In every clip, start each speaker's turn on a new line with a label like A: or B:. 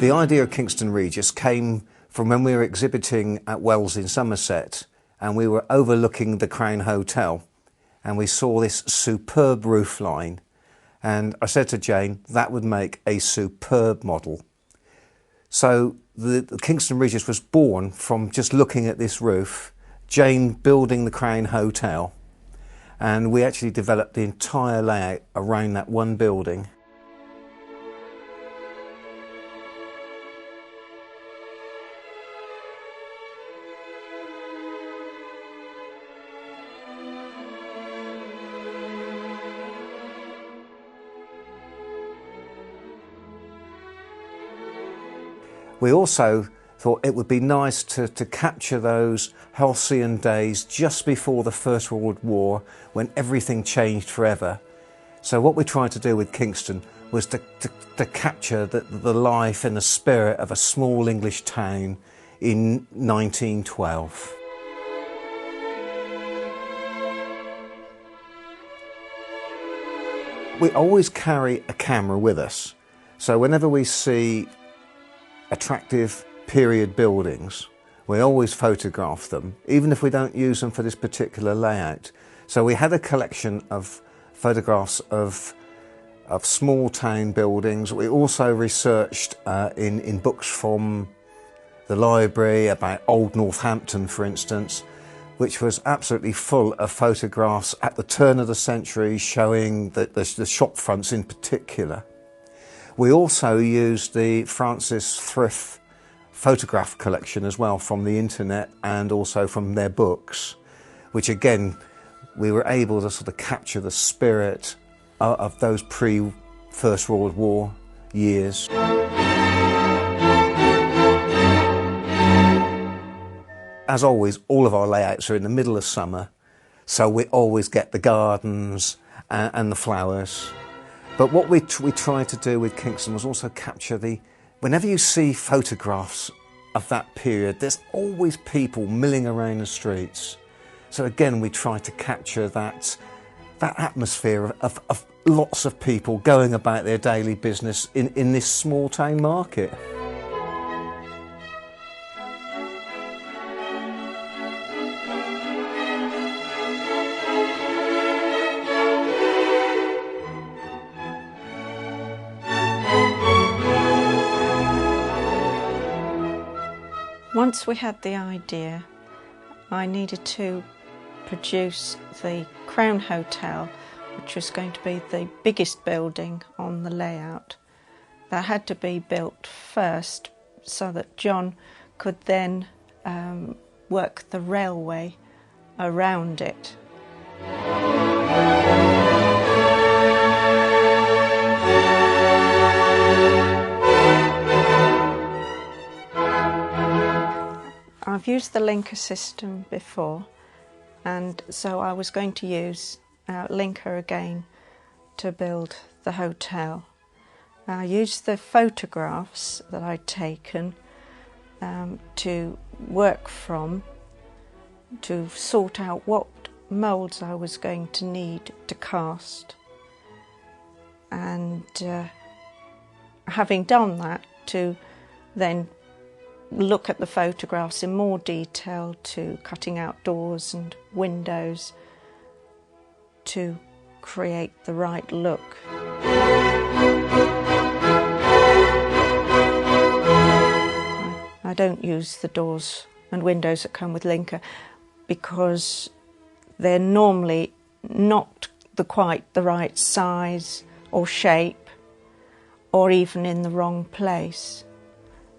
A: The idea of Kingston Regis came from when we were exhibiting at Wells in Somerset, and we were overlooking the Crown Hotel, and we saw this superb roof line, and I said to Jane that would make a superb model. So the Kingston Regis was born from just looking at this roof, Jane building the Crown Hotel, and we actually developed the entire layout around that one building. We also thought it would be nice to capture those halcyon days just before the First World War, when everything changed forever. So what we tried to do with Kingston was to capture the life and the spirit of a small English town in 1912. We always carry a camera with us, so whenever we see attractive period buildings, we always photograph them, even if we don't use them for this particular layout. So we had a collection of photographs of small town buildings. We also researched in books from the library about Old Northampton, for instance, which was absolutely full of photographs at the turn of the century showing the shop fronts in particular. We also used the Francis Frith photograph collection as well from the internet and also from their books, which again, we were able to sort of capture the spirit of those pre-First World War years. As always, all of our layouts are in the middle of summer, so we always get the gardens and the flowers. But what we tried to do with Kingston was also capture whenever you see photographs of that period, there's always people milling around the streets. So again, we tried to capture that atmosphere of lots of people going about their daily business in this small town market.
B: Once we had the idea, I needed to produce the Crown Hotel, which was going to be the biggest building on the layout. That had to be built first so that John could then work the railway around it. I've used the Linka system before, and so I was going to use Linka again to build the hotel. I used the photographs that I'd taken to work from, to sort out what moulds I was going to need to cast, and having done that, to then look at the photographs in more detail, to cutting out doors and windows to create the right look. I don't use the doors and windows that come with Linka because they're normally not quite the right size or shape, or even in the wrong place.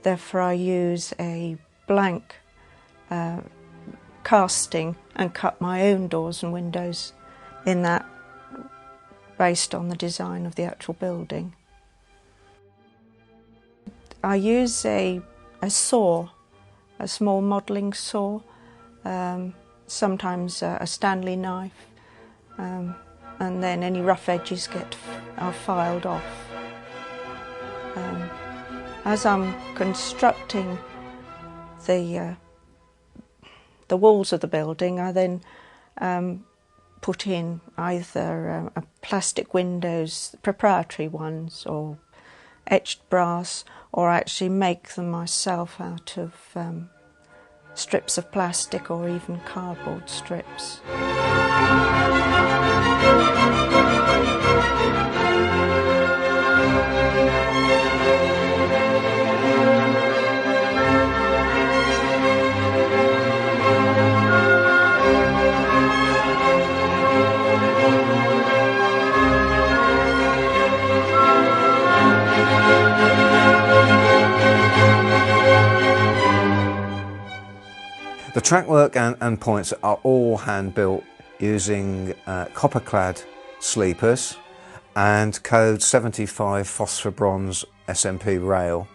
B: Therefore I use a blank casting and cut my own doors and windows in that, based on the design of the actual building. I use a saw, a small modelling saw, sometimes a Stanley knife, and then any rough edges are filed off. As I'm constructing the walls of the building, I then put in either plastic windows, proprietary ones, or etched brass, or actually make them myself out of strips of plastic or even cardboard strips.
A: The trackwork and points are all hand built using copper-clad sleepers and code 75 phosphor bronze SMP rail.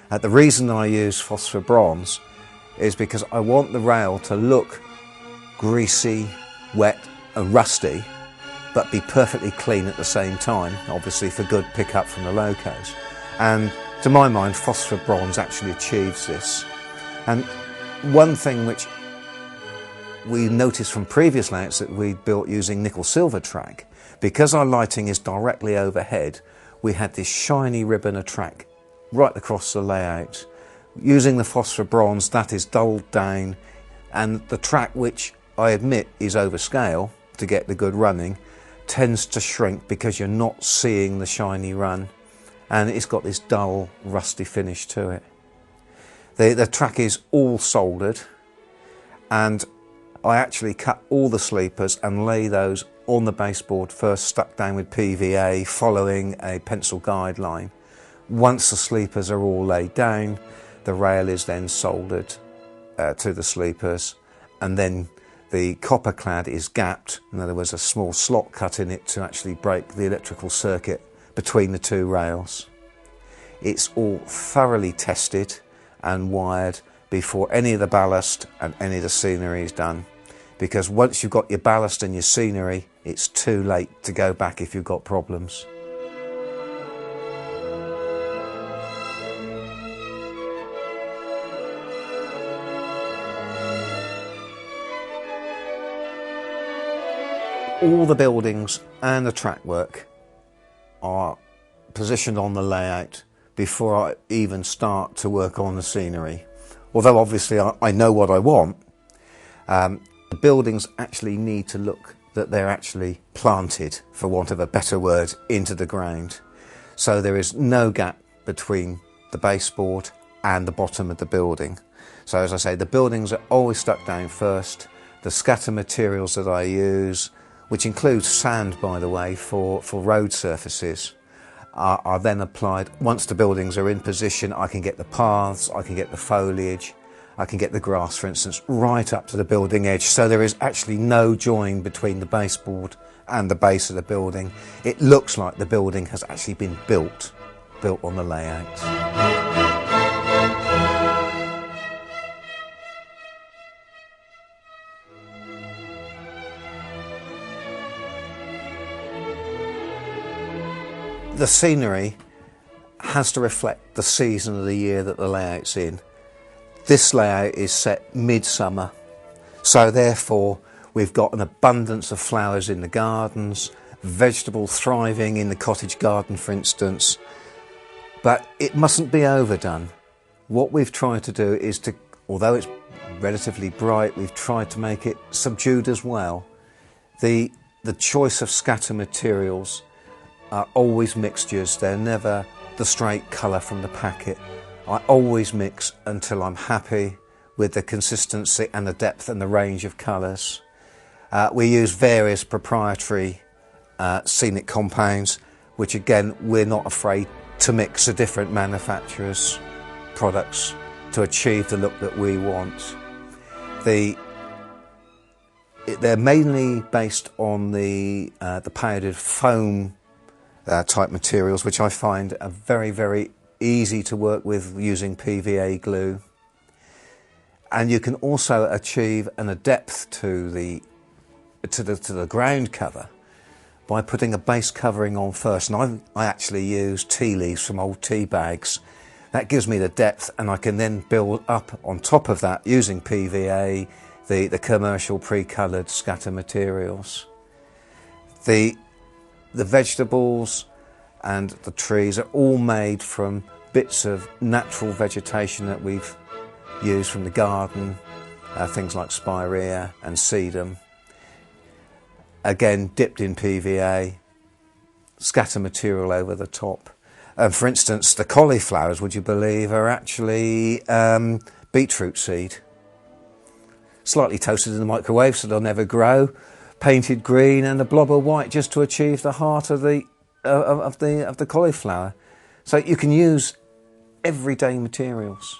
A: The reason I use phosphor bronze is because I want the rail to look greasy, wet and rusty, but be perfectly clean at the same time, obviously for good pickup from the locos. And to my mind, phosphor bronze actually achieves this. And one thing which we noticed from previous layouts that we built using nickel silver track, because our lighting is directly overhead, we had this shiny ribbon of track right across the layout. Using the phosphor bronze, that is dulled down, and the track, which I admit is overscale to get the good running, tends to shrink because you're not seeing the shiny run, and it's got this dull, rusty finish to it. The track is all soldered, and I actually cut all the sleepers and lay those on the baseboard, first stuck down with PVA following a pencil guideline. Once the sleepers are all laid down, the rail is then soldered to the sleepers, and then the copper clad is gapped. In other words, a small slot cut in it to actually break the electrical circuit between the two rails. It's all thoroughly tested and wired before any of the ballast and any of the scenery is done, because once you've got your ballast and your scenery, it's too late to go back if you've got problems. All the buildings and the trackwork are positioned on the layout before I even start to work on the scenery. Although obviously I know what I want, the buildings actually need to look that they're actually planted, for want of a better word, into the ground. So there is no gap between the baseboard and the bottom of the building. So as I say, the buildings are always stuck down first. The scatter materials that I use, which includes sand by the way for road surfaces, are then applied. Once the buildings are in position, I can get the paths, I can get the foliage, I can get the grass, for instance, right up to the building edge. So there is actually no join between the baseboard and the base of the building. It looks like the building has actually been built on the layout. The scenery has to reflect the season of the year that the layout's in. This layout is set midsummer, so therefore we've got an abundance of flowers in the gardens, vegetables thriving in the cottage garden for instance, but it mustn't be overdone. What we've tried to do is to, although it's relatively bright, we've tried to make it subdued as well. The choice of scatter materials are always mixtures, they're never the straight colour from the packet. I always mix until I'm happy with the consistency and the depth and the range of colours. We use various proprietary scenic compounds, which again we're not afraid to mix the different manufacturers' products to achieve the look that we want. They're mainly based on the powdered foam type materials, which I find are very, very easy to work with using PVA glue. And you can also achieve a depth to the ground cover by putting a base covering on first. And I actually use tea leaves from old tea bags. That gives me the depth, and I can then build up on top of that using PVA, the commercial pre-coloured scatter materials. The vegetables and the trees are all made from bits of natural vegetation that we've used from the garden, things like spirea and sedum. Again, dipped in PVA, scatter material over the top. For instance, the cauliflowers, would you believe, are actually beetroot seed. Slightly toasted in the microwave so they'll never grow, painted green and a blob of white just to achieve the heart of the cauliflower. So you can use everyday materials.